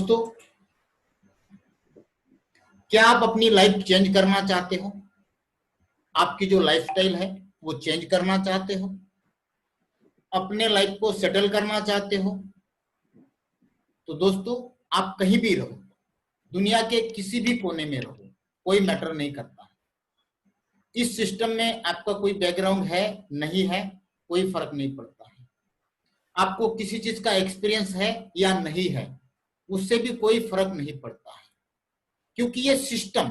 दोस्तों, क्या आप अपनी लाइफ चेंज करना चाहते हो? आपकी जो लाइफस्टाइल है वो चेंज करना चाहते हो? अपने लाइफ को सेटल करना चाहते हो? तो दोस्तों, आप कहीं भी रहो, दुनिया के किसी भी कोने में रहो, कोई मैटर नहीं करता। इस सिस्टम में आपका कोई बैकग्राउंड है नहीं है, कोई फर्क नहीं पड़ता है। आपको किसी चीज का एक्सपीरियंस है या नहीं है, उससे भी कोई फर्क नहीं पड़ता है, क्योंकि ये सिस्टम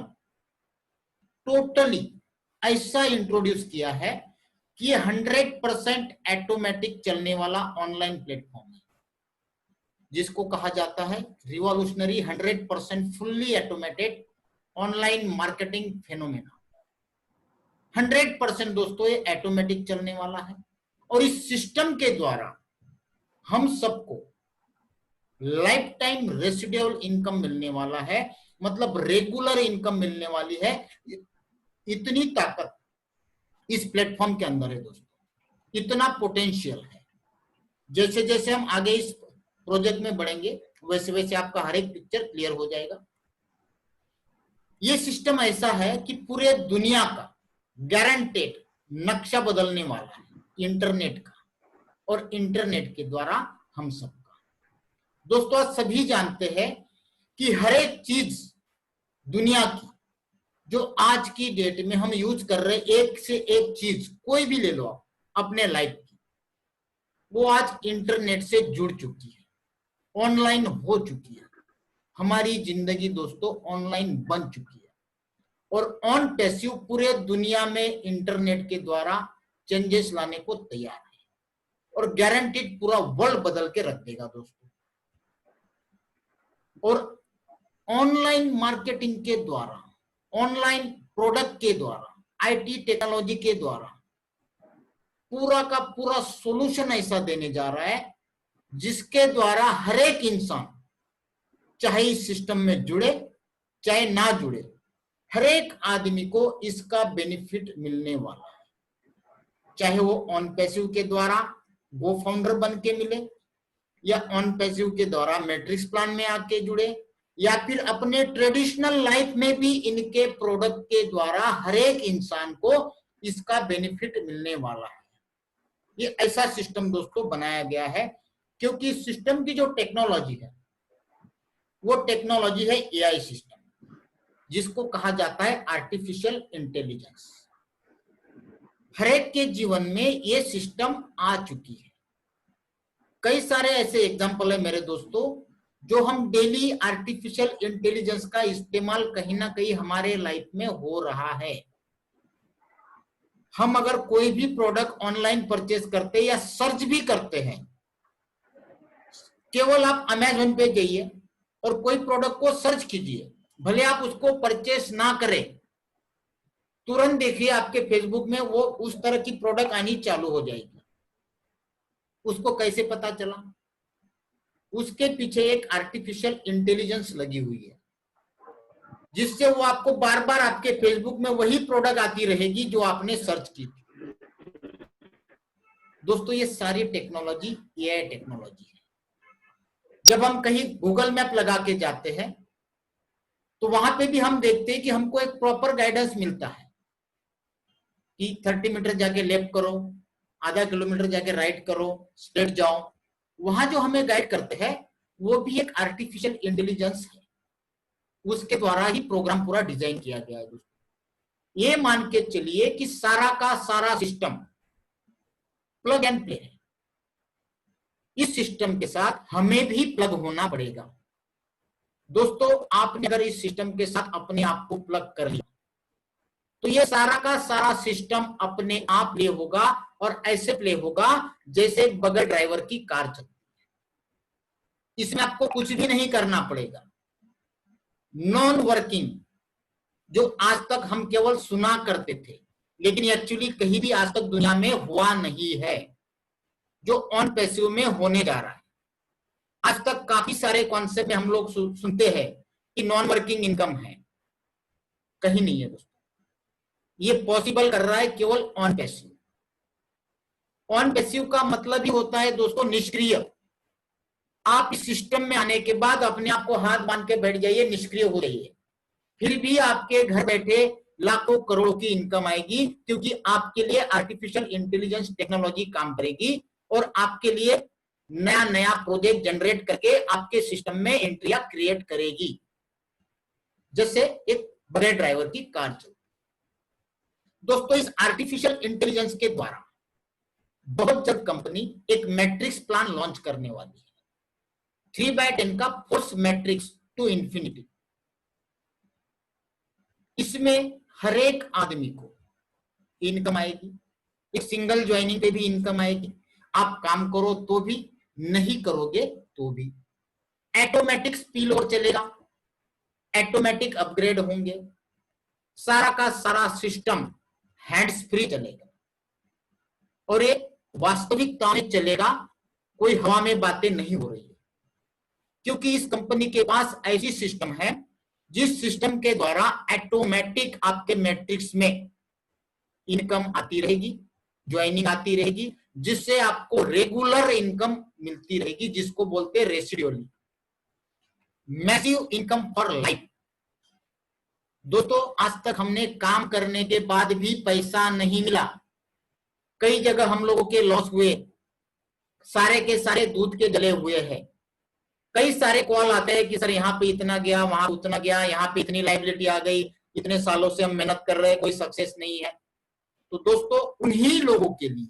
टोटली ऐसा इंट्रोड्यूस किया है कि ये 100% ऑटोमेटिक चलने वाला ऑनलाइन प्लेटफॉर्म है, जिसको कहा जाता है revolutionary 100% fully automated online marketing phenomena. 100% दोस्तों ये ऑटोमेटिक चलने वाला है, और इस सिस्टम के द्वारा हम सबको लाइफ टाइम रेसिडुअल इनकम मिलने वाला है, मतलब रेगुलर इनकम मिलने वाली है। इतनी ताकत इस प्लेटफॉर्म के अंदर है दोस्तों, इतना पोटेंशियल है। जैसे जैसे हम आगे इस प्रोजेक्ट में बढ़ेंगे, वैसे वैसे आपका हर एक पिक्चर क्लियर हो जाएगा। ये सिस्टम ऐसा है कि पूरे दुनिया का गारंटेड नक्शा बदलने वाला है इंटरनेट का, और इंटरनेट के द्वारा हम सबका। दोस्तों, आज सभी जानते हैं कि हर एक चीज दुनिया की जो आज की डेट में हम यूज कर रहे, एक से एक चीज कोई भी ले लो आप अपने लाइफ की, वो आज इंटरनेट से जुड़ चुकी है, ऑनलाइन हो चुकी है। हमारी जिंदगी दोस्तों ऑनलाइन बन चुकी है, और ऑन पैसिव पूरे दुनिया में इंटरनेट के द्वारा चेंजेस लाने को तैयार है, और गारंटीड पूरा वर्ल्ड बदल के रख देगा दोस्तों। और ऑनलाइन मार्केटिंग के द्वारा, ऑनलाइन प्रोडक्ट के द्वारा, आईटी टेक्नोलॉजी के द्वारा पूरा का पूरा सॉल्यूशन ऐसा देने जा रहा है जिसके द्वारा हर एक इंसान, चाहे इस सिस्टम में जुड़े चाहे ना जुड़े, हर एक आदमी को इसका बेनिफिट मिलने वाला है। चाहे वो ऑन पैसिव के द्वारा गो फाउंडर बन के मिले, या ऑन पैसिव के द्वारा मैट्रिक्स प्लान में आके जुड़े, या फिर अपने ट्रेडिशनल लाइफ में भी इनके प्रोडक्ट के द्वारा हर एक इंसान को इसका बेनिफिट मिलने वाला है। ये ऐसा सिस्टम दोस्तों बनाया गया है, क्योंकि सिस्टम की जो टेक्नोलॉजी है वो टेक्नोलॉजी है एआई सिस्टम, जिसको कहा जाता है आर्टिफिशियल इंटेलिजेंस। हर एक के जीवन में ये सिस्टम आ चुकी है। कई सारे ऐसे एग्जांपल है मेरे दोस्तों, जो हम डेली आर्टिफिशियल इंटेलिजेंस का इस्तेमाल कहीं ना कहीं हमारे लाइफ में हो रहा है। हम अगर कोई भी प्रोडक्ट ऑनलाइन परचेज करते या सर्च भी करते हैं, केवल आप अमेज़न पे जाइए और कोई प्रोडक्ट को सर्च कीजिए, भले आप उसको परचेस ना करें, तुरंत देखिए आपके फेसबुक में वो उस तरह की प्रोडक्ट आनी चालू हो जाएगी। उसको कैसे पता चला? उसके पीछे एक आर्टिफिशियल इंटेलिजेंस लगी हुई है, जिससे वो आपको बार बार आपके फेसबुक में वही प्रोडक्ट आती रहेगी जो आपने सर्च की थी। दोस्तों, ये सारी टेक्नोलॉजी एआई टेक्नोलॉजी है। जब हम कहीं गूगल मैप लगा के जाते हैं तो वहां पे भी हम देखते हैं कि हमको एक प्रॉपर गाइडेंस मिलता है कि 30 मीटर जाके लेफ्ट करो, आधा किलोमीटर जाके राइट करो, स्ट्रेट जाओ। वहां जो हमें गाइड करते हैं वो भी एक आर्टिफिशियल इंटेलिजेंस है, उसके द्वारा ही प्रोग्राम पूरा डिजाइन किया गया है दोस्तों। ये मान के चलिए कि सारा का सारा सिस्टम प्लग एंड प्ले है। इस सिस्टम के साथ हमें भी प्लग होना पड़ेगा दोस्तों। आपने अगर इस सिस्टम के साथ अपने आप को प्लग कर लिया तो ये सारा का सारा सिस्टम अपने आप प्ले होगा, और ऐसे प्ले होगा जैसे बगैर ड्राइवर की कार चलती है। इसमें आपको कुछ भी नहीं करना पड़ेगा। नॉन वर्किंग, जो आज तक हम केवल सुना करते थे, लेकिन एक्चुअली कहीं भी आज तक दुनिया में हुआ नहीं है, जो ऑन पैसिव में होने जा रहा है। आज तक काफी सारे कॉन्सेप्ट में हम लोग सुनते हैं कि नॉन वर्किंग इनकम है, कहीं नहीं है दोस्तों। ये पॉसिबल कर रहा है केवल ऑन पैसिव। ऑन पैसिव का मतलब ही होता है दोस्तों निष्क्रिय, आप इस सिस्टम में आने के बाद अपने आप को हाथ बांध के बैठ जाइए, निष्क्रिय हो जाइए, फिर भी आपके घर बैठे लाखों करोड़ों की इनकम आएगी, क्योंकि आपके लिए आर्टिफिशियल इंटेलिजेंस टेक्नोलॉजी काम करेगी और आपके लिए नया नया प्रोजेक्ट जनरेट करके आपके सिस्टम में एंट्रिया क्रिएट करेगी, जैसे एक बगैर ड्राइवर की कार चलती। दोस्तों, इस आर्टिफिशियल इंटेलिजेंस के द्वारा बहुत जल्द कंपनी एक मैट्रिक्स प्लान लॉन्च करने वाली है, 3/10 का फोर्स मैट्रिक्स टू इंफिनिटी। इसमें हर एक आदमी को इनकम आएगी, एक सिंगल ज्वाइनिंग पे भी इनकम आएगी, आप काम करो तो भी, नहीं करोगे तो भी। ऑटोमेटिक स्पिल ओवर चलेगा, ऑटोमेटिक अपग्रेड होंगे, सारा का सारा सिस्टम हैंड्स फ्री चलेगा और ये वास्तविकता में चलेगा, कोई हवा में बातें नहीं हो रही है, क्योंकि इस कंपनी के पास ऐसी सिस्टम है जिस सिस्टम के द्वारा ऑटोमेटिक आपके मैट्रिक्स में इनकम आती रहेगी, ज्वाइनिंग आती रहेगी, जिससे आपको रेगुलर इनकम मिलती रहेगी, जिसको बोलते हैं रेसिडुअली, मैसिव इनकम फॉर लाइफ। दोस्तों, आज तक हमने काम करने के बाद भी पैसा नहीं मिला, कई जगह हम लोगों के लॉस हुए, सारे के सारे दूध के गले हुए हैं। कई सारे कॉल आते हैं कि सर यहाँ पे इतना गया, वहां उतना गया, यहाँ पे इतनी लाइबिलिटी आ गई, इतने सालों से हम मेहनत कर रहे हैं, कोई सक्सेस नहीं है। तो दोस्तों, उन्हीं लोगों के लिए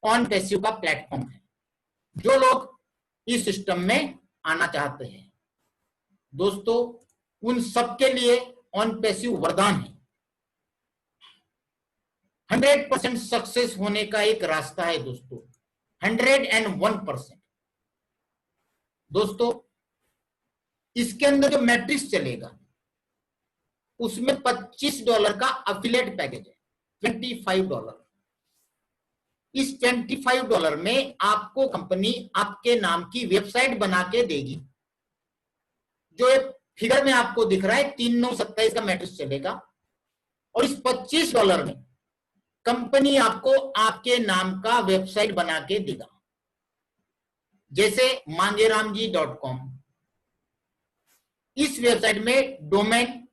ऑन पैसिव का प्लेटफॉर्म है, जो लोग इस सिस्टम में आना चाहते हैं। दोस्तों, उन सबके लिए ऑन पैसिव वरदान है, 100% सक्सेस होने का एक रास्ता है दोस्तों, 101%। दोस्तों, इसके अंदर जो मैट्रिक्स चलेगा उसमें $25 का अफिलिएट पैकेज है, $25। इस $25 में आपको कंपनी आपके नाम की वेबसाइट बना के देगी, जो एक फिगर में आपको दिख रहा है 3927 का मैट्रिक्स चलेगा, और इस $25 में कंपनी आपको आपके नाम का वेबसाइट बना के देगा, जैसे mangeramji.com। इस वेबसाइट में domain,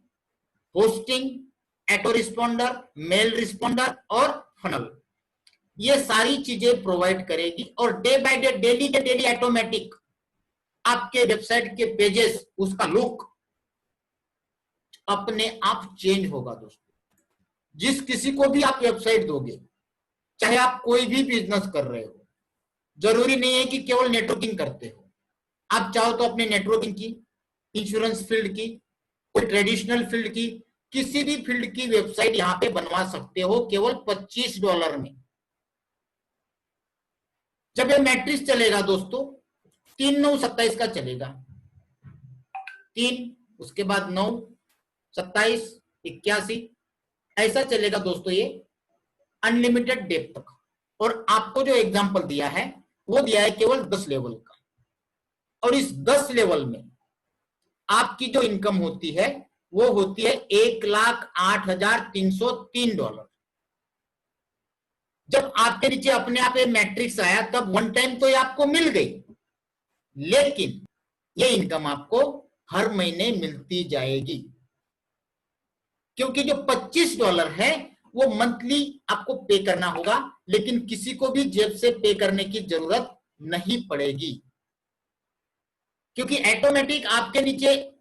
hosting, auto responder, mail responder और फनल, ये सारी चीजें प्रोवाइड करेगी, और डे बाय डे, डेली के डेली ऑटोमेटिक आपके वेबसाइट के पेजेस, उसका लुक अपने आप चेंज होगा। दोस्तों, जिस किसी को भी आप वेबसाइट दोगे, चाहे आप कोई भी बिजनेस कर रहे हो, जरूरी नहीं है कि केवल नेटवर्किंग करते हो, आप चाहो तो अपने नेटवर्किंग की, इंश्योरेंस फील्ड की, कोई ट्रेडिशनल फील्ड की, किसी भी फील्ड की वेबसाइट यहां पे बनवा सकते हो, केवल $25 में। जब ये मैट्रिक्स चलेगा दोस्तों, 3927 का चलेगा, 3, उसके बाद 9, 27, 81, ऐसा चलेगा दोस्तों, ये अनलिमिटेड डेप तक। और आपको जो एग्जांपल दिया है वो दिया है केवल 10 लेवल का, और इस 10 लेवल में आपकी जो इनकम होती है वो होती है $1,08,303। जब आपके नीचे अपने आप ये मैट्रिक्स आया, तब वन टाइम तो ये आपको मिल गई, लेकिन ये इनकम आपको हर महीने मिलती जाएगी, क्योंकि जो $25 है वो मंथली आपको पे करना होगा, लेकिन किसी को भी जेब से पे करने की जरूरत नहीं पड़ेगी, क्योंकि ऑटोमेटिक आपके नीचे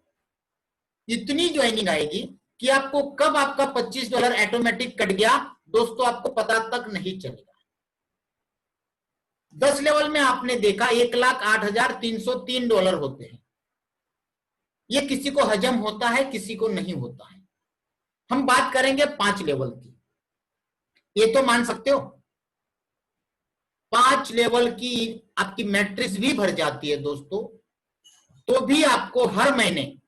इतनी ज्वाइनिंग आएगी कि आपको कब आपका $25 ऑटोमेटिक कट गया दोस्तों, आपको पता तक नहीं चलेगा। 10 लेवल में आपने देखा $1,08,303 होते हैं। ये किसी को हजम होता है, किसी को नहीं होता है। हम बात करेंगे 5 लेवल की, ये तो मान सकते हो 5 लेवल की आपकी मैट्रिक्स भी भर जाती है दोस्तों, तो भी आपको हर महीने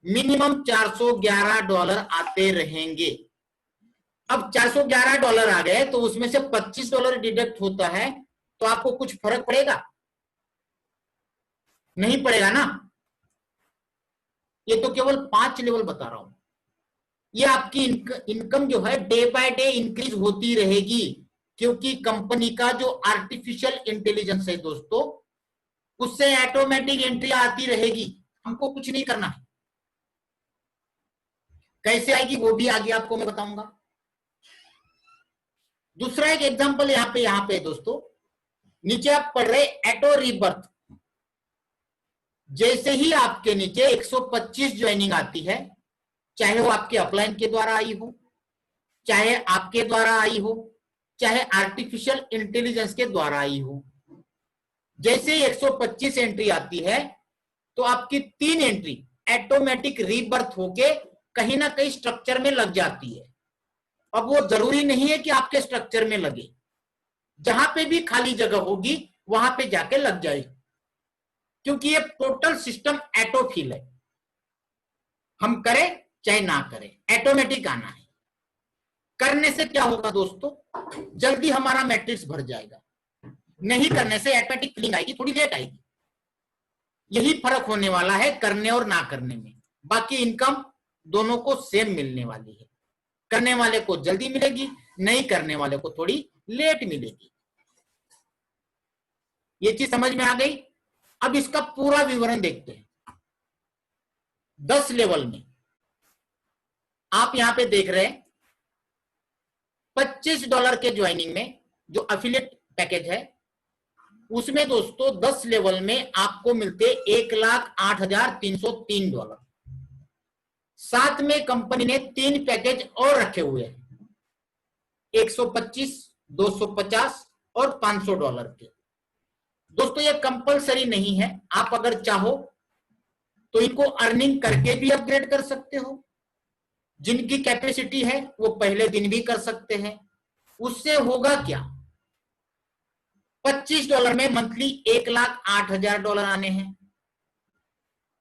मिनिमम $411 आते रहेंगे। अब $411 आ गए तो उसमें से $25 डिडक्ट होता है, तो आपको कुछ फर्क पड़ेगा? नहीं पड़ेगा ना। ये तो केवल 5 लेवल बता रहा हूं। ये आपकी इनकम जो है डे बाय डे इंक्रीज होती रहेगी, क्योंकि कंपनी का जो आर्टिफिशियल इंटेलिजेंस है दोस्तों, उससे ऑटोमेटिक एंट्री आती रहेगी, हमको कुछ नहीं करना है। कैसे आएगी वो भी आगे आपको मैं बताऊंगा। दूसरा एक एग्जांपल यहाँ पे दोस्तों, नीचे आप पढ़ रहे ऑटो रीबर्थ। जैसे ही आपके नीचे 125 ज्वाइनिंग आती है, चाहे वो आपके अपलाइन के द्वारा आई हो, चाहे आपके द्वारा आई हो, चाहे आर्टिफिशियल इंटेलिजेंस के द्वारा आई हो, जैसे 125 एंट्री आती है तो आपकी 3 एंट्री ऑटोमेटिक रीबर्थ होके कहीं ना कहीं स्ट्रक्चर में लग जाती है। अब वो जरूरी नहीं है कि आपके स्ट्रक्चर में लगे, जहां पे भी खाली जगह होगी वहां पे जाके लग जाएगी, क्योंकि ये टोटल सिस्टम ऑटोफिल है। हम करें चाहे ना करें, ऑटोमेटिक आना है। करने से क्या होगा दोस्तों, जल्दी हमारा मैट्रिक्स भर जाएगा। नहीं करने से ऑटोमेटिक फिलिंग आएगी, थोड़ी लेट आएगी। यही फर्क होने वाला है करने और ना करने में। बाकी इनकम दोनों को सेम मिलने वाली है। करने वाले को जल्दी मिलेगी, नहीं करने वाले को थोड़ी लेट मिलेगी। ये चीज समझ में आ गई। अब इसका पूरा विवरण देखते हैं। 10 लेवल में आप यहां पे देख रहे हैं $25 के ज्वाइनिंग में जो एफिलिएट पैकेज है, उसमें दोस्तों 10 लेवल में आपको मिलते $1,08,303। साथ में कंपनी ने 3 पैकेज और रखे हुए हैं, 125, 250 और $500 के। दोस्तों ये कंपलसरी नहीं है, आप अगर चाहो तो इनको अर्निंग करके भी अपग्रेड कर सकते हो। जिनकी कैपेसिटी है वो पहले दिन भी कर सकते हैं। उससे होगा क्या, $25 में मंथली $1,08,000 आने हैं,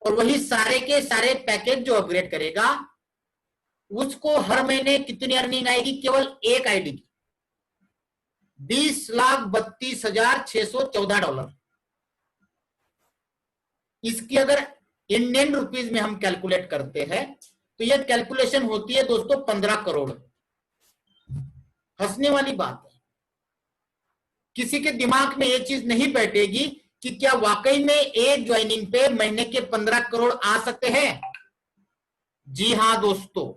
और वही सारे के सारे पैकेज जो अपग्रेड करेगा उसको हर महीने कितनी अर्निंग आएगी, केवल एक आईडी की $20,32,614। इसकी अगर इंडियन रुपीज में हम कैलकुलेट करते हैं तो यह कैलकुलेशन होती है दोस्तों 15 करोड़। हंसने वाली बात है, किसी के दिमाग में यह चीज नहीं बैठेगी कि क्या वाकई में एक ज्वाइनिंग पे महीने के 15 करोड़ आ सकते हैं। जी हां दोस्तों,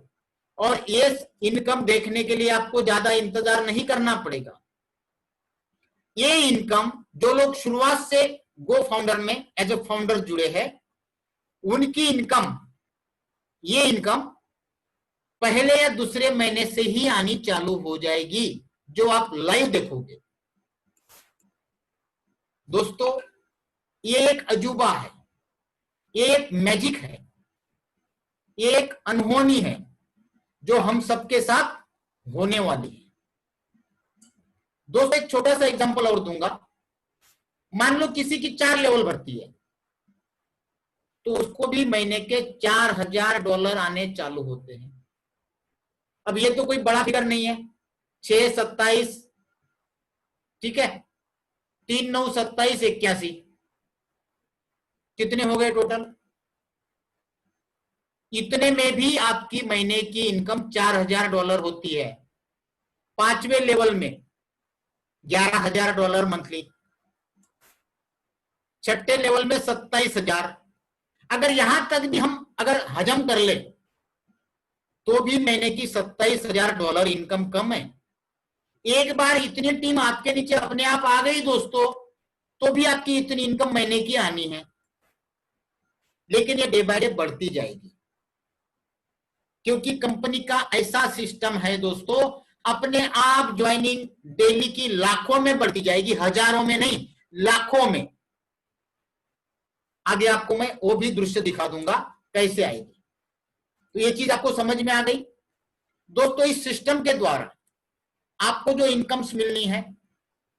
और ये इनकम देखने के लिए आपको ज्यादा इंतजार नहीं करना पड़ेगा। ये इनकम जो लोग शुरुआत से गो फाउंडर में एज ए फाउंडर जुड़े हैं, उनकी इनकम, ये इनकम पहले या दूसरे महीने से ही आनी चालू हो जाएगी, जो आप लाइव देखोगे। दोस्तों ये एक अजूबा है, ये एक मैजिक है, ये एक अनहोनी है जो हम सबके साथ होने वाली है। दोस्तों एक छोटा सा एग्जांपल और दूंगा। मान लो किसी की 4 लेवल भर्ती है तो उसको भी महीने के $4,000 आने चालू होते हैं। अब ये तो कोई बड़ा फिगर नहीं है, 6, 27, ठीक है, 3, 9, 27, 81, कितने हो गए टोटल। इतने में भी आपकी महीने की इनकम $4,000 होती है। 5वें लेवल में $11,000 मंथली, 6ठे लेवल में 27,000। अगर यहां तक भी हम अगर हजम कर ले तो भी महीने की $27,000 इनकम कम है। एक बार इतनी टीम आपके नीचे अपने आप आ गई दोस्तों, तो भी आपकी इतनी इनकम महीने की आनी है, लेकिन ये डे बाय डे बढ़ती जाएगी, क्योंकि कंपनी का ऐसा सिस्टम है दोस्तों, अपने आप ज्वाइनिंग डेली की लाखों में बढ़ती जाएगी, हजारों में नहीं, लाखों में। आगे आपको मैं वो भी दृश्य दिखा दूंगा कैसे आएगी। तो ये चीज आपको समझ में आ गई दोस्तों। इस सिस्टम के द्वारा आपको जो इनकम्स मिलनी है,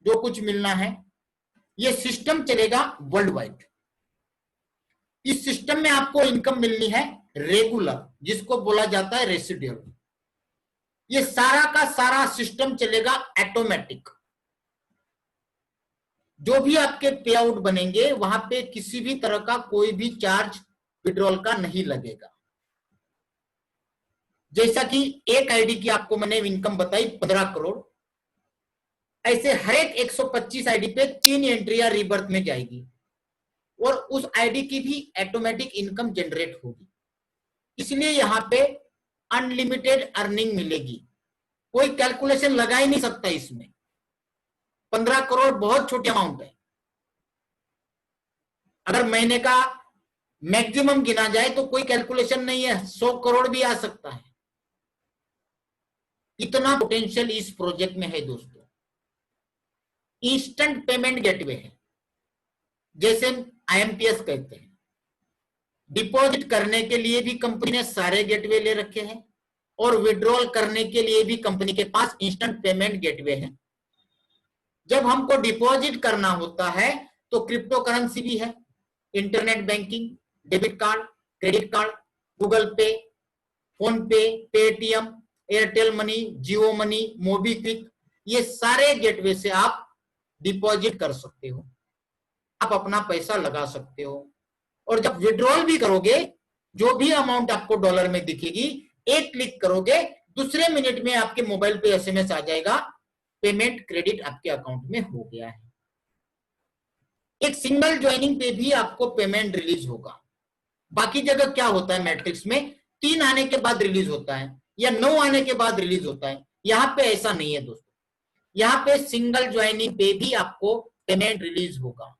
जो कुछ मिलना है, ये सिस्टम चलेगा वर्ल्ड वाइड। इस सिस्टम में आपको इनकम मिलनी है रेगुलर, जिसको बोला जाता है रेसिडुअल। ये सारा का सारा सिस्टम चलेगा ऑटोमेटिक। जो भी आपके पे आउट बनेंगे वहां पे किसी भी तरह का कोई भी चार्ज विड्रॉल का नहीं लगेगा। जैसा कि एक आईडी की आपको मैंने इनकम बताई 15 करोड़, ऐसे हर एक 125 आईडी पे 3 एंट्रियां रीबर्थ में जाएगी। और उस आईडी की भी ऑटोमेटिक इनकम जनरेट होगी। इसलिए यहाँ पे अनलिमिटेड अर्निंग मिलेगी, कोई कैलकुलेशन लगा ही नहीं सकता इसमें। 15 करोड़ बहुत छोटी अमाउंट है। अगर महीने का मैक्सिमम गिना जाए तो कोई कैलकुलेशन नहीं है, 100 करोड़ भी आ सकता है। इतना पोटेंशियल इस प्रोजेक्ट में है दोस्तों। इंस्टेंट पेमेंट गेटवे है, जैसे आईएमपीएस कहते हैं। डिपॉजिट करने के लिए भी कंपनी ने सारे गेटवे ले रखे हैं और विड्रॉल करने के लिए भी कंपनी के पास इंस्टेंट पेमेंट गेटवे है। जब हमको डिपॉजिट करना होता है तो क्रिप्टो करेंसी भी है, internet banking, debit card, credit card, Google पे, फोन पे, पेटीएम, एयरटेल मनी, जियो मनी, मोबीक्विक, ये सारे गेटवे से आप डिपॉजिट कर सकते हो, आप अपना पैसा लगा सकते हो। और जब विड्रॉल भी करोगे, जो भी अमाउंट आपको डॉलर में दिखेगी, एक क्लिक करोगे, दूसरे मिनट में आपके मोबाइल पे एसएमएस आ जाएगा, पेमेंट क्रेडिट आपके अकाउंट में हो गया है। एक सिंगल ज्वाइनिंग पे भी आपको पेमेंट रिलीज होगा। बाकी जगह क्या होता है मैट्रिक्स में, 3 आने के बाद रिलीज होता है या 9 आने के बाद रिलीज होता है। यहाँ पे ऐसा नहीं है दोस्तों, यहाँ पे सिंगल ज्वाइनिंग पे भी आपको पेमेंट रिलीज होगा।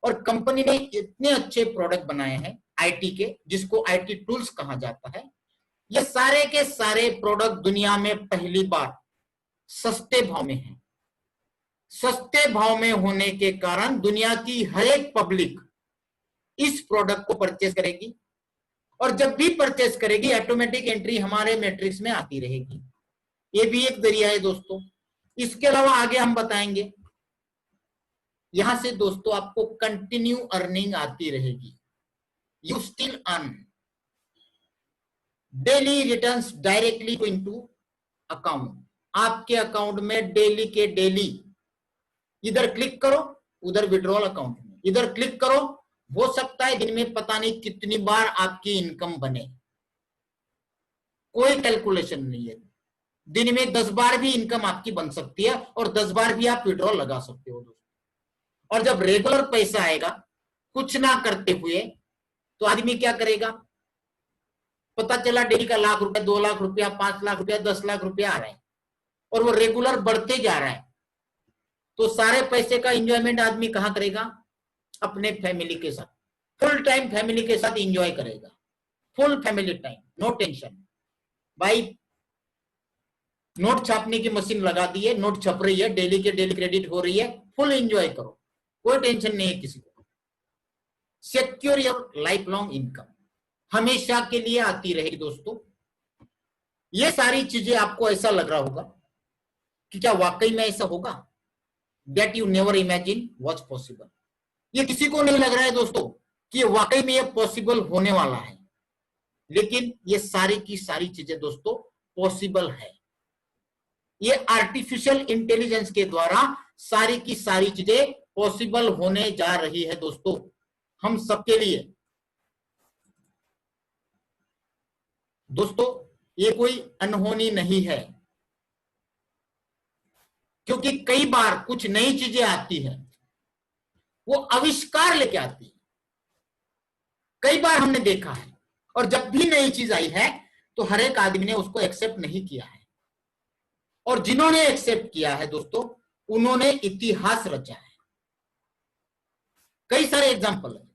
और कंपनी ने इतने अच्छे प्रोडक्ट बनाए हैं आईटी के, जिसको आईटी टूल्स कहा जाता है। ये सारे के सारे प्रोडक्ट दुनिया में पहली बार सस्ते भाव में हैं। सस्ते भाव में होने के कारण दुनिया की हर एक पब्लिक इस प्रोडक्ट को परचेस करेगी, और जब भी परचेस करेगी ऑटोमेटिक एंट्री हमारे मैट्रिक्स में आती रहेगी। ये भी एक जरिया है दोस्तों। इसके अलावा आगे हम बताएंगे। यहां से दोस्तों आपको कंटिन्यू अर्निंग आती रहेगी। You still earn daily returns directly into account. आपके अकाउंट में डेली के डेली, इधर क्लिक करो उधर विड्रॉल अकाउंट में, इधर क्लिक करो, हो सकता है दिन में पता नहीं कितनी बार आपकी इनकम बने, कोई कैलकुलेशन नहीं है। दिन में 10 बार भी इनकम आपकी बन सकती है और 10 बार भी आप विड्रॉल लगा सकते हो दोस्तों। और जब रेगुलर पैसा आएगा कुछ ना करते हुए, तो आदमी क्या करेगा, पता चला डेली का लाख रुपया, 2 लाख रुपया, 5 लाख रुपया, 10 लाख रुपया आ रहा है और वो रेगुलर बढ़ते जा रहा है, तो सारे पैसे का एंजॉयमेंट आदमी कहां करेगा, अपने फैमिली के साथ, फुल टाइम फैमिली के साथ एंजॉय करेगा, full family time, no tension. भाई नोट छापने की मशीन लगा दी है, नोट छप रही है, डेली के डेली क्रेडिट हो रही है, फुल एंजॉय करो, कोई टेंशन नहीं है किसी को। Secure your life long income, हमेशा के लिए आती रहेगी दोस्तों। ये सारी चीजें आपको ऐसा लग रहा होगा कि क्या वाकई में ऐसा होगा, that you never imagine was possible. ये किसी को नहीं लग रहा है दोस्तों कि वाकई में ये पॉसिबल होने वाला है, लेकिन ये सारी की सारी चीजें दोस्तों पॉसिबल है। ये आर्टिफिशियल इंटेलिजेंस के द्वारा सारी की सारी चीजें पॉसिबल होने जा रही है दोस्तों, हम सबके लिए। दोस्तों ये कोई अनहोनी नहीं है, क्योंकि कई बार कुछ नई चीजें आती है, वो आविष्कार लेके आती है। कई बार हमने देखा है, और जब भी नई चीज आई है तो हर एक आदमी ने उसको एक्सेप्ट नहीं किया है, और जिन्होंने एक्सेप्ट किया है दोस्तों उन्होंने इतिहास रचा है। कई सारे एग्जांपल है।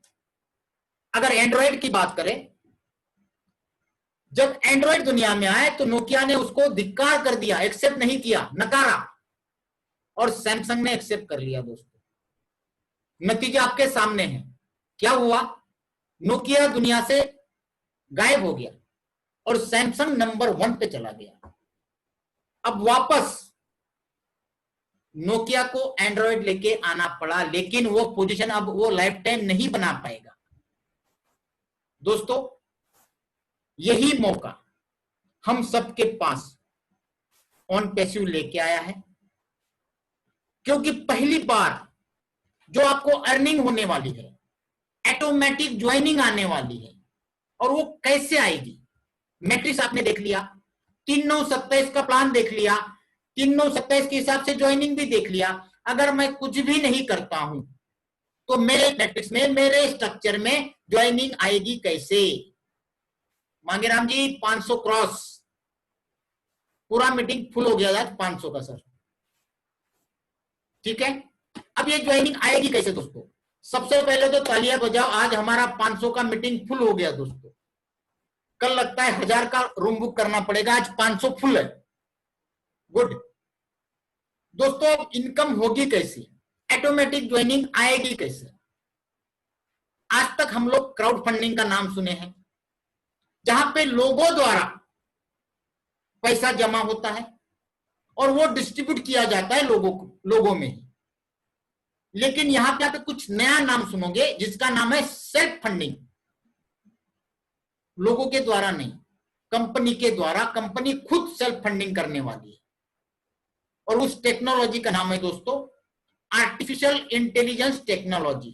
अगर एंड्रॉयड की बात करें, जब एंड्रॉयड दुनिया में आए तो नोकिया ने उसको धिक्कार कर दिया, एक्सेप्ट नहीं किया, नकारा, और सैमसंग ने एक्सेप्ट कर लिया दोस्तों। नतीजा आपके सामने है, क्या हुआ, नोकिया दुनिया से गायब हो गया और सैमसंग नंबर 1 पे चला गया। अब वापस नोकिया को एंड्रॉयड लेके आना पड़ा, लेकिन वो पोजीशन अब वो लाइफ टाइम नहीं बना पाएगा दोस्तों। यही मौका हम सबके पास ऑन पैसिव लेके आया है, क्योंकि पहली बार जो आपको अर्निंग होने वाली है, ऑटोमेटिक ज्वाइनिंग आने वाली है। और वो कैसे आएगी, मैट्रिक्स आपने देख लिया, 3-9-27 का प्लान देख लिया, 3-9-27 के हिसाब से ज्वाइनिंग भी देख लिया। अगर मैं कुछ भी नहीं करता हूं तो मेरे मैट्रिक्स में, मेरे स्ट्रक्चर में ज्वाइनिंग आएगी कैसे? मांगेराम जी 500 क्रॉस, पूरा मीटिंग फुल हो गया था 500 का सर, ठीक है। अब ये ज्वाइनिंग आएगी कैसे दोस्तों? सबसे पहले तो तालियां बजाओ, आज हमारा 500 का मीटिंग फुल हो गया दोस्तों। कल लगता है 1000 का रूम बुक करना पड़ेगा, आज 500 फुल है, गुड। दोस्तों इनकम होगी कैसी? ऑटोमेटिक ज्वाइनिंग आएगी कैसे? आज तक हम लोग क्राउड फंडिंग का नाम सुने हैं, जहां पे लोगों द्वारा पैसा जमा होता है और वो डिस्ट्रीब्यूट किया जाता है लोगों में ही। लेकिन यहां पे आप कुछ नया नाम सुनोगे जिसका नाम है सेल्फ फंडिंग। लोगों के द्वारा नहीं, कंपनी के द्वारा, कंपनी खुद सेल्फ फंडिंग करने वाली है। और उस टेक्नोलॉजी का नाम है दोस्तों artificial intelligence technology,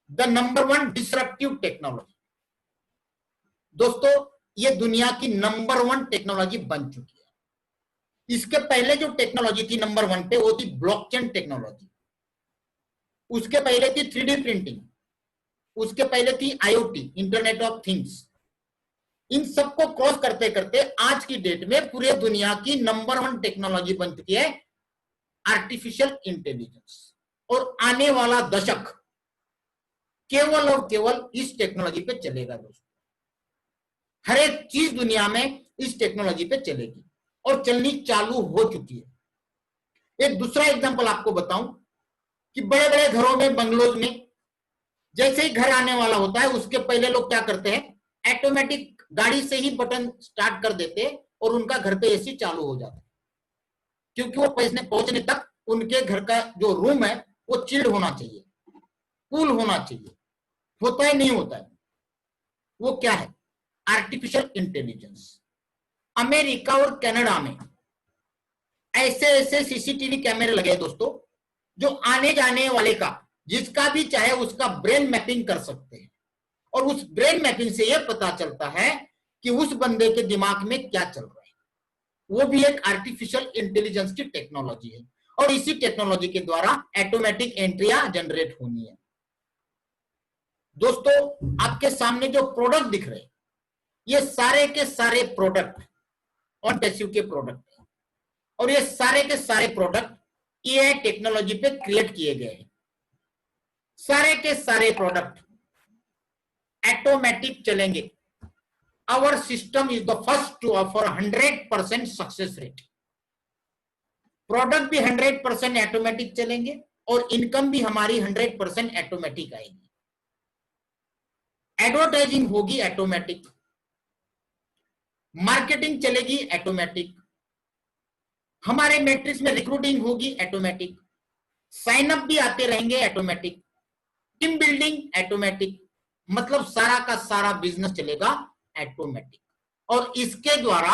the number 1 disruptive technology. दोस्तों ये दुनिया की नंबर 1 टेक्नोलॉजी बन चुकी है। इसके पहले जो टेक्नोलॉजी थी नंबर 1 पे, वो थी ब्लॉकचेन टेक्नोलॉजी। उसके पहले थी 3D प्रिंटिंग, उसके पहले थी IoT, इंटरनेट ऑफ थिंग्स। इन सबको क्रॉस करते करते आज की डेट में पूरे दुनिया की नंबर 1 टेक्नोलॉजी बन चुकी है आर्टिफिशियल इंटेलिजेंस। और आने वाला दशक केवल और केवल इस टेक्नोलॉजी पे चलेगा दोस्तों। हर एक चीज दुनिया में इस टेक्नोलॉजी पे चलेगी और चलनी चालू हो चुकी है। एक दूसरा एग्जांपल आपको बताऊं कि बड़े बड़े घरों में, बंगलोज में, जैसे ही घर आने वाला होता है उसके पहले लोग क्या करते हैं, ऑटोमेटिक गाड़ी से ही बटन स्टार्ट कर देते और उनका घर पे एसी चालू हो जाता है, क्योंकि वो पहुंचने तक उनके घर का जो रूम है वो चिल्ड होना चाहिए, कूल होना चाहिए। होता है, नहीं होता है। वो क्या है? Artificial intelligence. अमेरिका और कनाडा में ऐसे ऐसे सीसीटीवी कैमरे लगे दोस्तों, जो आने जाने वाले का, जिसका भी चाहे उसका ब्रेन मैपिंग कर सकते हैं। और उस ब्रेन मैपिंग से यह पता चलता है कि उस बंदे के दिमाग में क्या चल रहा है। वो भी एक आर्टिफिशियल इंटेलिजेंस की टेक्नोलॉजी है। और इसी टेक्नोलॉजी के द्वारा ऑटोमेटिक एंट्रियां जनरेट होनी है। दोस्तों आपके सामने जो प्रोडक्ट दिख रहे हैं, ये सारे के सारे प्रोडक्ट ऑन पैसिव के प्रोडक्ट हैं। और ये सारे के सारे प्रोडक्ट एआई टेक्नोलॉजी पे क्रिएट किए गए हैं। सारे के सारे प्रोडक्ट ऑटोमेटिक चलेंगे। Our system is the first to offer 100% success rate. Product भी 100% ऑटोमेटिक चलेंगे और इनकम भी हमारी 100% ऑटोमेटिक आएगी। एडवर्टाइजिंग होगी ऑटोमेटिक, मार्केटिंग चलेगी ऑटोमेटिक, हमारे मैट्रिक्स में रिक्रूटिंग होगी ऑटोमेटिक, साइन अप भी आते रहेंगे ऑटोमेटिक, टीम बिल्डिंग ऑटोमेटिक। मतलब सारा का सारा बिजनेस चलेगा ऑटोमेटिक। और इसके द्वारा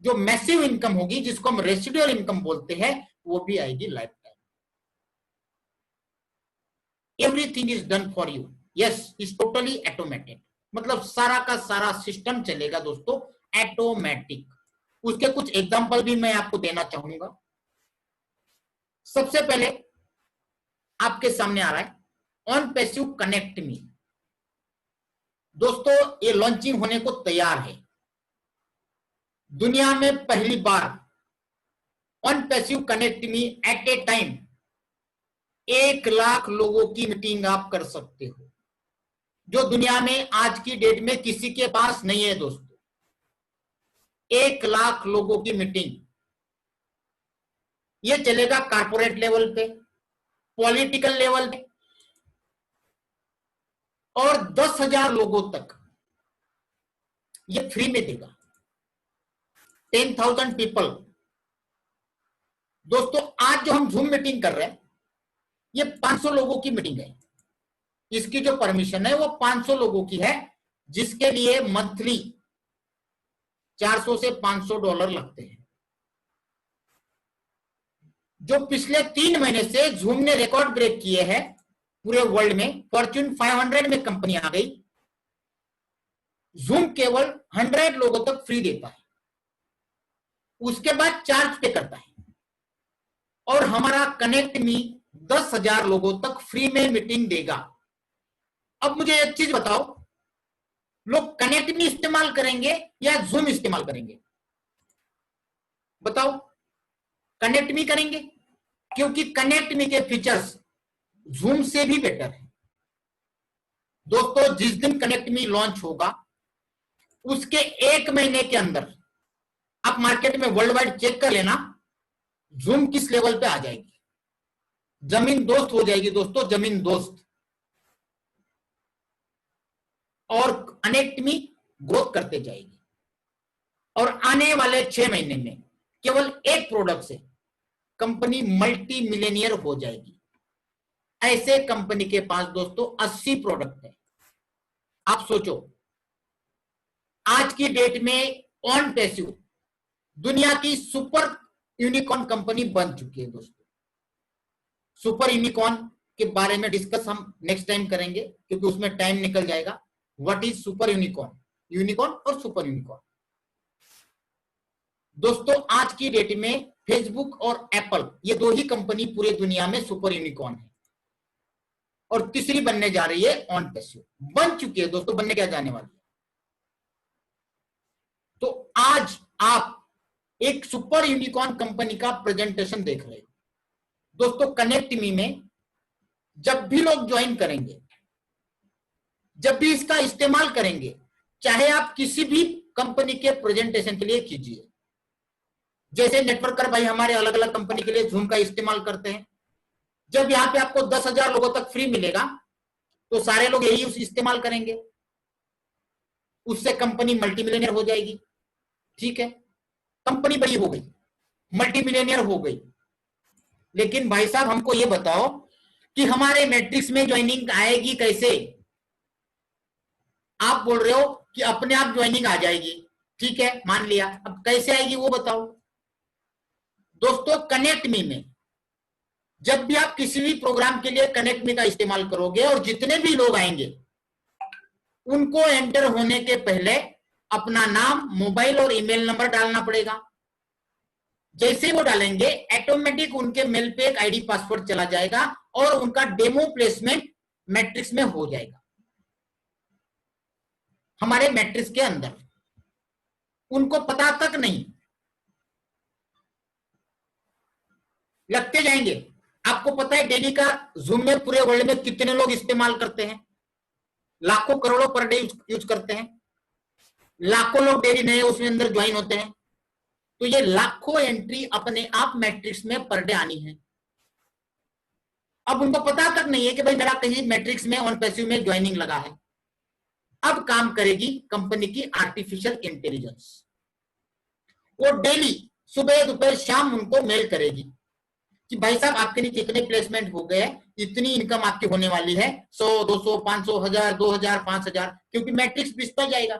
जो मैसिव इनकम होगी, जिसको हम रेसिडुअल इनकम बोलते हैं, वो भी आएगी life time. Everything is done for you, yes, is totally automated. मतलब सारा का सारा सिस्टम चलेगा दोस्तों ऑटोमेटिक। उसके कुछ एग्जांपल भी मैं आपको देना चाहूंगा। सबसे पहले आपके सामने आ रहा है ऑन पैसिव कनेक्ट मी। दोस्तों ये लॉन्चिंग होने को तैयार है। दुनिया में पहली बार on passive connect me at a time 1 lakh लोगों की मीटिंग आप कर सकते हो, जो दुनिया में आज की डेट में किसी के पास नहीं है दोस्तों। 1 लाख लोगों की मीटिंग। ये चलेगा कारपोरेट लेवल पे, पॉलिटिकल लेवल पे, और 10,000 लोगों तक ये फ्री में देगा। 10,000 पीपल। दोस्तों आज जो हम जूम मीटिंग कर रहे हैं, ये 500 लोगों की मीटिंग है। इसकी जो परमिशन है वो 500 लोगों की है, जिसके लिए मंथली 400 से $500 लगते हैं। जो पिछले 3 महीने से जूम ने रिकॉर्ड ब्रेक किए हैं पूरे वर्ल्ड में, फॉर्च्यून 500 में कंपनी आ गई। जूम केवल 100 लोगों तक फ्री देता है, उसके बाद चार्ज पे करता है। और हमारा कनेक्ट मी 10,000 लोगों तक फ्री में मीटिंग देगा। अब मुझे एक चीज बताओ, लोग कनेक्ट मी इस्तेमाल करेंगे या जूम इस्तेमाल करेंगे? बताओ। कनेक्ट मी करेंगे, क्योंकि कनेक्ट मी के फीचर्स जूम से भी बेटर है। दोस्तों, जिस दिन कनेक्ट मी लॉन्च होगा उसके 1 महीने के अंदर आप मार्केट में वर्ल्ड वाइड चेक कर लेना, जूम किस लेवल पे आ जाएगी, जमीन दोस्त हो जाएगी दोस्तों, जमीन दोस्त। और कनेक्ट मी ग्रोथ करते जाएगी और आने वाले 6 महीने में केवल एक प्रोडक्ट से कंपनी मल्टी मिलियनियर हो जाएगी। ऐसे कंपनी के पास दोस्तों 80 प्रोडक्ट है। आप सोचो, आज की डेट में ऑन पैसिव दुनिया की सुपर यूनिकॉर्न कंपनी बन चुकी है दोस्तों। सुपर यूनिकॉर्न के बारे में डिस्कस हम नेक्स्ट टाइम करेंगे, क्योंकि उसमें टाइम निकल जाएगा। What is super unicorn, unicorn और सुपर यूनिकॉर्न। दोस्तों, आज की डेट में फेसबुक और एप्पल, ये दो ही कंपनी पूरे दुनिया में सुपर यूनिकॉर्न है, और तीसरी बनने जा रही है ऑन पैसिव। बन चुकी है दोस्तों, बनने क्या जाने वाली है। तो आज आप एक सुपर यूनिकॉर्न कंपनी का प्रेजेंटेशन देख रहे हो दोस्तों। कनेक्ट मी में जब भी लोग ज्वाइन करेंगे, जब भी इसका इस्तेमाल करेंगे, चाहे आप किसी भी कंपनी के प्रेजेंटेशन के लिए कीजिए, जैसे नेटवर्कर भाई हमारे अलग अलग कंपनी के लिए जूम का इस्तेमाल करते हैं। जब यहाँ पे आपको 10,000 लोगों तक फ्री मिलेगा तो सारे लोग यही इस्तेमाल करेंगे, उससे कंपनी मल्टी मिलियनियर हो जाएगी। ठीक है, कंपनी बड़ी हो गई, मल्टी मिलियनियर हो गई। लेकिन भाई साहब हमको ये बताओ कि हमारे मैट्रिक्स में ज्वाइनिंग आएगी कैसे? आप बोल रहे हो कि अपने आप ज्वाइनिंग आ जाएगी, ठीक है, मान लिया। अब कैसे आएगी वो बताओ। दोस्तों, कनेक्ट मी में जब भी आप किसी भी प्रोग्राम के लिए कनेक्ट मी का इस्तेमाल करोगे और जितने भी लोग आएंगे उनको एंटर होने के पहले अपना नाम, मोबाइल और ईमेल नंबर डालना पड़ेगा। जैसे वो डालेंगे ऑटोमेटिक उनके मेल पे एक आईडी पासवर्ड चला जाएगा और उनका डेमो प्लेसमेंट मैट्रिक्स में हो जाएगा। हमारे मैट्रिक्स के अंदर उनको पता तक नहीं, लगते जाएंगे। आपको पता है डेली का जूम में पूरे वर्ल्ड में कितने लोग इस्तेमाल करते हैं? लाखों करोड़ों पर डे यूज करते हैं। लाखों लोग डेली नए उसमें अंदर ज्वाइन होते हैं। तो ये लाखों एंट्री अपने आप मैट्रिक्स में पर डे आनी है। अब उनको पता तक नहीं है कि भाई मेरा कहीं मैट्रिक्स में ऑन पैसिव में ज्वाइनिंग लगा है। अब काम करेगी कंपनी की आर्टिफिशियल इंटेलिजेंस। वो डेली सुबह दोपहर शाम उनको मेल करेगी कि भाई साहब आपके नीचे इतने प्लेसमेंट हो गए, इतनी इनकम आपकी होने वाली है, 100, 200, 500, 1000, 2000, 5000, क्योंकि मैट्रिक्स बिकता जाएगा।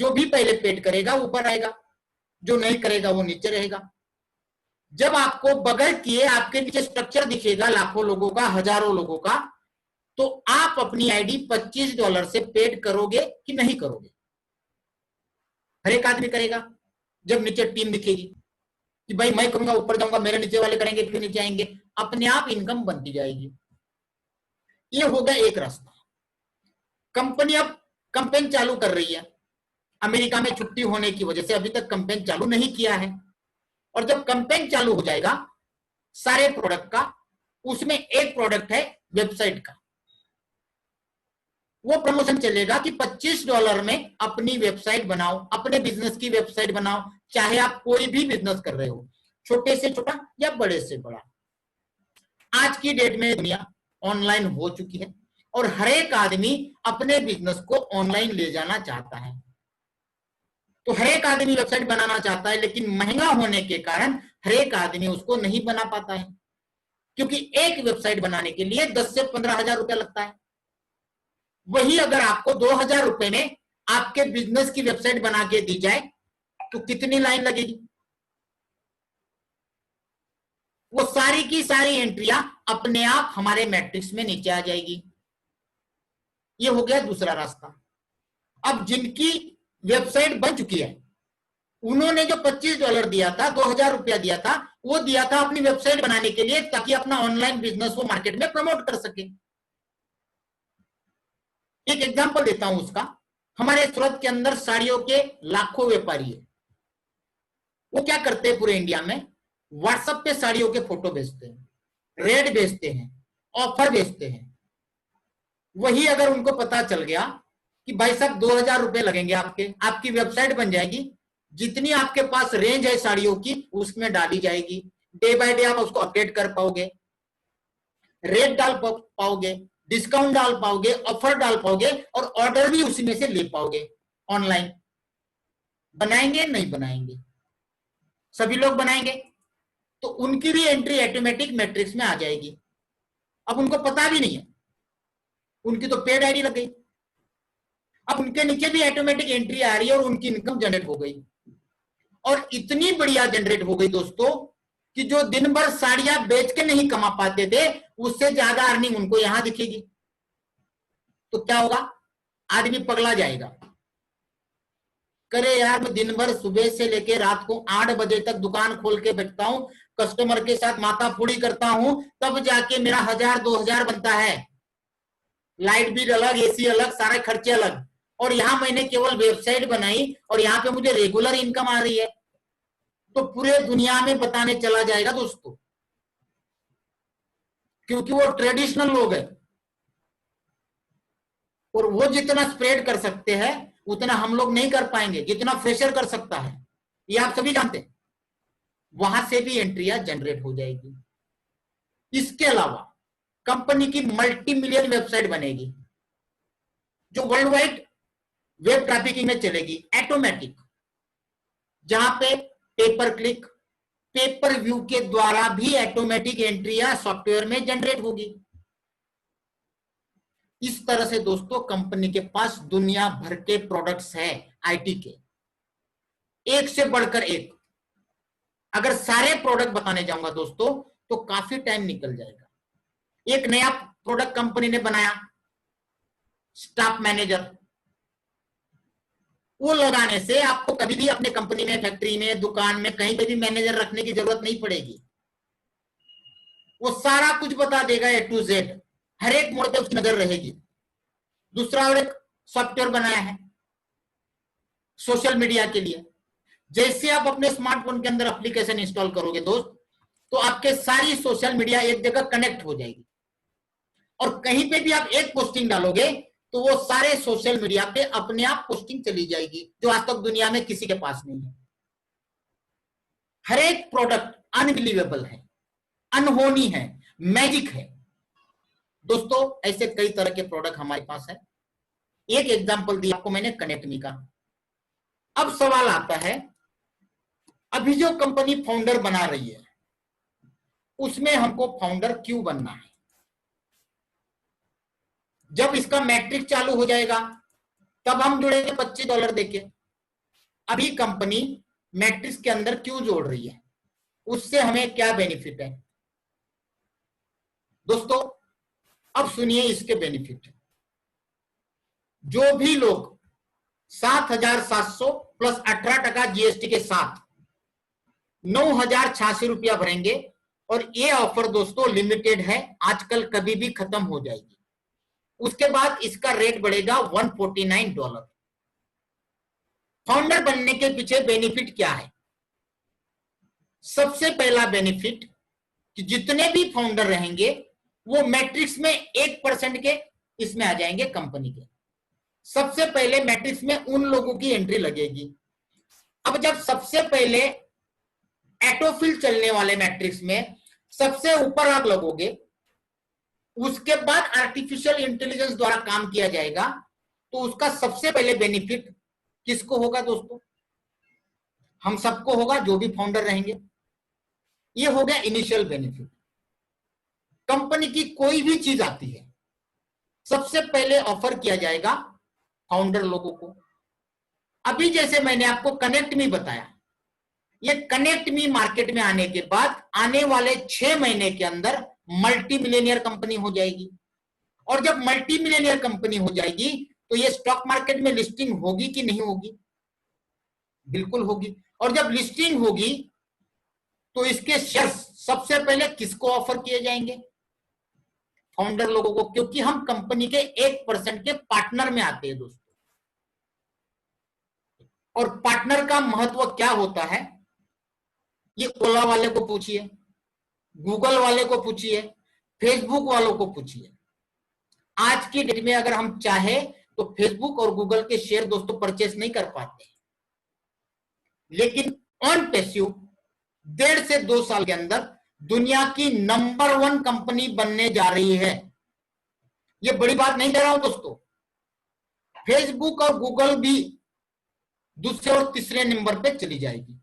जो भी पहले पेड करेगा ऊपर आएगा, जो नहीं करेगा वो नीचे रहेगा। जब आपको बगैर किए आपके नीचे स्ट्रक्चर दिखेगा लाखों लोगों का, हजारों लोगों का, तो आप अपनी आईडी $25 से पेड करोगे कि नहीं करोगे? हर एक आदमी करेगा जब नीचे टीम दिखेगी कि भाई मैं करूंगा, ऊपर जाऊंगा, मेरे नीचे वाले करेंगे, फिर नीचे आएंगे, अपने आप इनकम बनती जाएगी। ये हो गया एक रास्ता। कंपनी अब कैंपेन चालू कर रही है। अमेरिका में छुट्टी होने की वजह से अभी तक कैंपेन चालू नहीं किया है, और जब कैंपेन चालू हो जाएगा सारे प्रोडक्ट का, उसमें एक प्रोडक्ट है वेबसाइट का। वो प्रमोशन चलेगा कि $25 में अपनी वेबसाइट बनाओ, अपने बिजनेस की वेबसाइट बनाओ, चाहे आप कोई भी बिजनेस कर रहे हो, छोटे से छोटा या बड़े से बड़ा। आज की डेट में दुनिया ऑनलाइन हो चुकी है और हर एक आदमी अपने बिजनेस को ऑनलाइन ले जाना चाहता है। तो हर एक आदमी वेबसाइट बनाना चाहता है, लेकिन महंगा होने के कारण हर एक आदमी उसको नहीं बना पाता है, क्योंकि एक वेबसाइट बनाने के लिए 10 से 15,000 रुपया लगता है। वही अगर आपको 2,000 रुपए में आपके बिजनेस की वेबसाइट बना के दी जाए तो कितनी लाइन लगेगी? वो सारी की सारी एंट्रियां अपने आप हमारे मैट्रिक्स में नीचे आ जाएगी। ये हो गया दूसरा रास्ता। अब जिनकी वेबसाइट बन चुकी है उन्होंने जो $25 दिया था, 2000 रुपया दिया था, वो दिया था अपनी वेबसाइट बनाने के लिए, ताकि अपना ऑनलाइन बिजनेस वो मार्केट में प्रमोट कर सके। एक एग्जांपल देता हूं उसका। हमारे सूरत के अंदर साड़ियों के लाखों व्यापारी है। वो क्या करते हैं, पूरे इंडिया में व्हाट्सएप पे साड़ियों के फोटो भेजते हैं, रेट भेजते हैं, ऑफर भेजते हैं। वही अगर उनको पता चल गया कि भाई साहब 2000 रुपए लगेंगे आपके, आपकी वेबसाइट बन जाएगी, जितनी आपके पास रेंज है साड़ियों की उसमें डाली जाएगी, डे बाय डे आप उसको अपडेट कर पाओगे, रेट डाल पाओगे, डिस्काउंट डाल पाओगे, ऑफर डाल पाओगे, और ऑर्डर भी उसी में से ले पाओगे। ऑनलाइन बनाएंगे नहीं बनाएंगे, सभी लोग बनाएंगे, तो उनकी भी एंट्री ऑटोमेटिक मैट्रिक्स में आ जाएगी। अब उनको पता भी नहीं है, उनकी तो पेड आईडी लग गई, अब उनके नीचे भी ऑटोमेटिक एंट्री आ रही है और उनकी इनकम जनरेट हो गई। और इतनी बढ़िया जनरेट हो गई दोस्तों कि जो दिन भर साड़ियां बेच के नहीं कमा पाते थे, उससे ज्यादा अर्निंग उनको यहां दिखेगी। तो क्या होगा, आदमी पगला जाएगा, करे यार मैं दिन भर सुबह से लेके रात को 8 बजे तक दुकान खोल के बैठता हूं, कस्टमर के साथ माथाफोड़ी करता हूं, तब जाके मेरा 1000-2000 बनता है, लाइट बिल अलग, एसी अलग, सारे खर्चे अलग, और यहां मैंने केवल वेबसाइट बनाई और यहां पे मुझे रेगुलर इनकम आ रही है। तो पूरे दुनिया में बताने चला जाएगा दोस्तों, क्योंकि वो ट्रेडिशनल लोग हैं, और वो जितना स्प्रेड कर सकते हैं उतना हम लोग नहीं कर पाएंगे, जितना फ्रेशर कर सकता है, ये आप सभी जानते हैं। वहां से भी एंट्रियां जनरेट हो जाएगी। इसके अलावा कंपनी की मल्टी मिलियन वेबसाइट बनेगी, जो वर्ल्ड वाइड वेब ट्रैफिकिंग में चलेगी, ऑटोमेटिक, जहां पे पेपर क्लिक, पेपर व्यू के द्वारा भी ऑटोमेटिक एंट्रियां सॉफ्टवेयर में जनरेट होगी। इस तरह से दोस्तों कंपनी के पास दुनिया भर के प्रोडक्ट्स हैं आईटी के, एक से बढ़कर एक। अगर सारे प्रोडक्ट बताने जाऊंगा दोस्तों तो काफी टाइम निकल जाएगा। एक नया प्रोडक्ट कंपनी ने बनाया, स्टाफ मैनेजर, वो लगाने से आपको कभी भी अपने कंपनी में, फैक्ट्री में, दुकान में, कहीं पे भी मैनेजर रखने की जरूरत नहीं पड़ेगी। वो सारा कुछ बता देगा A to Z, हर एक मोड़ पे उसकी नजर रहेगी। दूसरा और एक सॉफ्टवेयर बनाया है सोशल मीडिया के लिए। जैसे आप अपने स्मार्टफोन के अंदर एप्लीकेशन इंस्टॉल करोगे दोस्त, तो आपके सारी सोशल मीडिया एक जगह कनेक्ट हो जाएगी, और कहीं पे भी आप एक पोस्टिंग डालोगे तो वो सारे सोशल मीडिया पे अपने आप पोस्टिंग चली जाएगी, जो आज तक दुनिया में किसी के पास नहीं है। हर एक प्रोडक्ट अनबिलीवेबल है, अनहोनी है, मैजिक है दोस्तों। ऐसे कई तरह के प्रोडक्ट हमारे पास है। एक एग्जांपल दिया आपको मैंने कनेक्टमी का। अब सवाल आता है, अभी जो कंपनी फाउंडर बना रही है उसमें हमको फाउंडर क्यों बनना है? जब इसका मैट्रिक चालू हो जाएगा तब हम जुड़ेंगे $25 देके। अभी कंपनी मैट्रिक्स के अंदर क्यों जोड़ रही है, उससे हमें क्या बेनिफिट है दोस्तों? अब सुनिए इसके बेनिफिट। जो भी लोग 7,700 प्लस 18% जीएसटी के साथ 9,086 रुपया भरेंगे, और ये ऑफर दोस्तों लिमिटेड है, आजकल कभी भी खत्म हो जाएगी। उसके बाद इसका रेट बढ़ेगा $149। फाउंडर बनने के पीछे बेनिफिट क्या है? सबसे पहला बेनिफिट कि जितने भी फाउंडर रहेंगे वो मैट्रिक्स में 1% के इसमें आ जाएंगे कंपनी के। सबसे पहले मैट्रिक्स में उन लोगों की एंट्री लगेगी। अब जब सबसे पहले ऑटोफिल चलने वाले मैट्रिक्स में सबसे ऊपर आप लगोगे, उसके बाद आर्टिफिशियल इंटेलिजेंस द्वारा काम किया जाएगा, तो उसका सबसे पहले बेनिफिट किसको होगा दोस्तों? हम सबको होगा, जो भी फाउंडर रहेंगे। ये हो गया इनिशियल बेनिफिट। कंपनी की कोई भी चीज आती है सबसे पहले ऑफर किया जाएगा फाउंडर लोगों को। अभी जैसे मैंने आपको कनेक्ट मी बताया, ये कनेक्ट मी मार्केट में आने के बाद आने वाले 6 महीने के अंदर मल्टी मिलियनियर कंपनी हो जाएगी। और जब मल्टी मिलियनियर कंपनी हो जाएगी तो ये स्टॉक मार्केट में लिस्टिंग होगी कि नहीं होगी? बिल्कुल होगी। और जब लिस्टिंग होगी तो इसके शेयर्स सबसे पहले किसको ऑफर किए जाएंगे? फाउंडर लोगों को, क्योंकि हम कंपनी के 1% के पार्टनर में आते हैं दोस्तों। और पार्टनर का महत्व क्या होता है, ये ओला वाले को पूछिए, गूगल वाले को पूछिए, फेसबुक वालों को पूछिए। आज की डेट में अगर हम चाहे तो फेसबुक और गूगल के शेयर दोस्तों परचेस नहीं कर पाते, लेकिन ऑन पैसिव 1.5 से 2 साल के अंदर दुनिया की नंबर 1 कंपनी बनने जा रही है। ये बड़ी बात नहीं कह रहा हूं दोस्तों। फेसबुक और गूगल भी दूसरे और तीसरे नंबर पे चली जाएगी।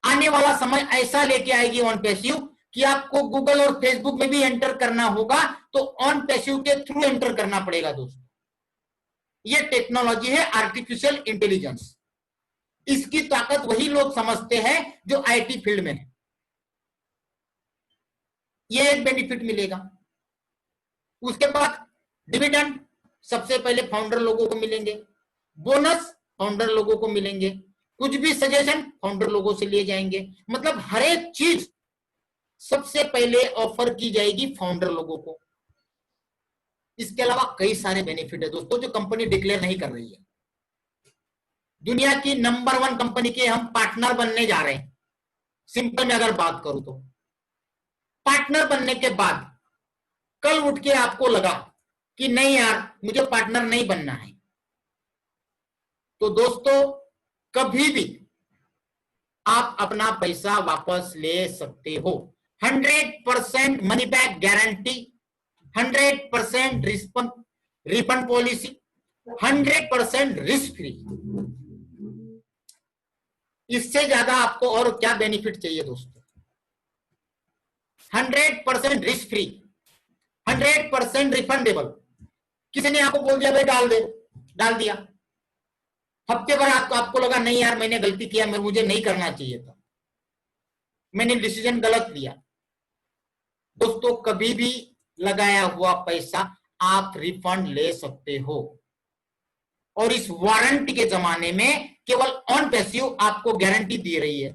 आने वाला समय ऐसा लेके आएगी ऑन पैसिव कि आपको गूगल और फेसबुक में भी एंटर करना होगा तो ऑन पैसिव के थ्रू एंटर करना पड़ेगा दोस्तों। ये टेक्नोलॉजी है आर्टिफिशियल इंटेलिजेंस। इसकी ताकत वही लोग समझते हैं जो आईटी फील्ड में है। ये एक बेनिफिट मिलेगा। उसके बाद डिविडेंड सबसे पहले फाउंडर लोगों को मिलेंगे, बोनस फाउंडर लोगों को मिलेंगे, कुछ भी सजेशन फाउंडर लोगों से लिए जाएंगे। मतलब हर एक चीज सबसे पहले ऑफर की जाएगी फाउंडर लोगों को। इसके अलावा कई सारे बेनिफिट है दोस्तों जो कंपनी डिक्लेयर नहीं कर रही है। दुनिया की नंबर 1 कंपनी के हम पार्टनर बनने जा रहे हैं। सिंपल में अगर बात करूं तो पार्टनर बनने के बाद कल उठ के आपको लगा कि नहीं यार मुझे पार्टनर नहीं बनना है, तो दोस्तों कभी भी आप अपना पैसा वापस ले सकते हो। 100% money back guarantee, 100% refund policy, 100% risk free. इससे ज्यादा आपको और क्या बेनिफिट चाहिए दोस्तों? 100% रिस्क फ्री, 100% रिफंडेबल। किसी ने आपको बोल दिया भाई डाल दे, डाल दिया, हफ्ते भर आपको लगा नहीं यार मैंने गलती किया, मुझे नहीं करना चाहिए था, मैंने डिसीजन गलत लिया। दोस्तों कभी भी लगाया हुआ पैसा आप रिफंड ले सकते हो। और इस वारंटी के जमाने में केवल ऑन पैसिव आपको गारंटी दे रही है।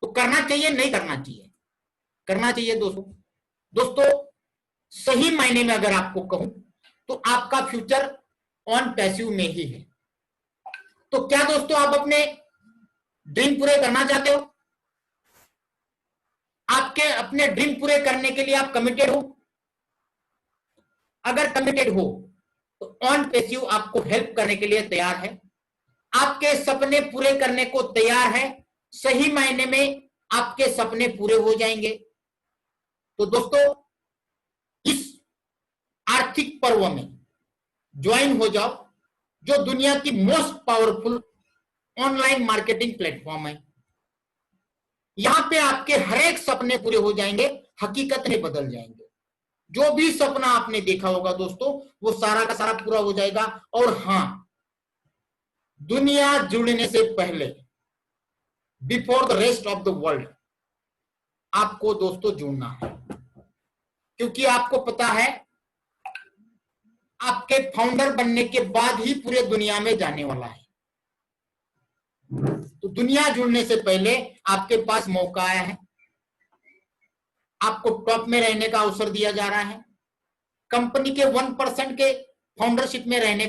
तो करना चाहिए नहीं करना चाहिए? करना चाहिए दोस्तों। दोस्तों सही मायने में अगर आपको कहूं तो आपका फ्यूचर ऑन पैसिव में ही है। तो क्या दोस्तों आप अपने ड्रीम पूरे करना चाहते हो? आपके अपने ड्रीम पूरे करने के लिए आप कमिटेड हो? अगर कमिटेड हो तो ऑन पैसिव आपको हेल्प करने के लिए तैयार है, आपके सपने पूरे करने को तैयार है। सही मायने में आपके सपने पूरे हो जाएंगे। तो दोस्तों इस आर्थिक पर्व में ज्वाइन हो जाओ, जो दुनिया की most powerful online marketing platform है। यहां पे आपके हर एक सपने पूरे हो जाएंगे, हकीकत में बदल जाएंगे। जो भी सपना आपने देखा होगा दोस्तों वो सारा का सारा पूरा हो जाएगा। और हां, दुनिया जुड़ने से पहले before the rest of the world आपको दोस्तों जुड़ना है, क्योंकि आपको पता है आपके फाउंडर बनने के बाद ही पूरे दुनिया में जाने वाला है। तो दुनिया जुड़ने से पहले आपके पास मौका आया है, आपको टॉप में रहने का अवसर दिया जा रहा है, कंपनी के 1% के फाउंडरशिप में रहने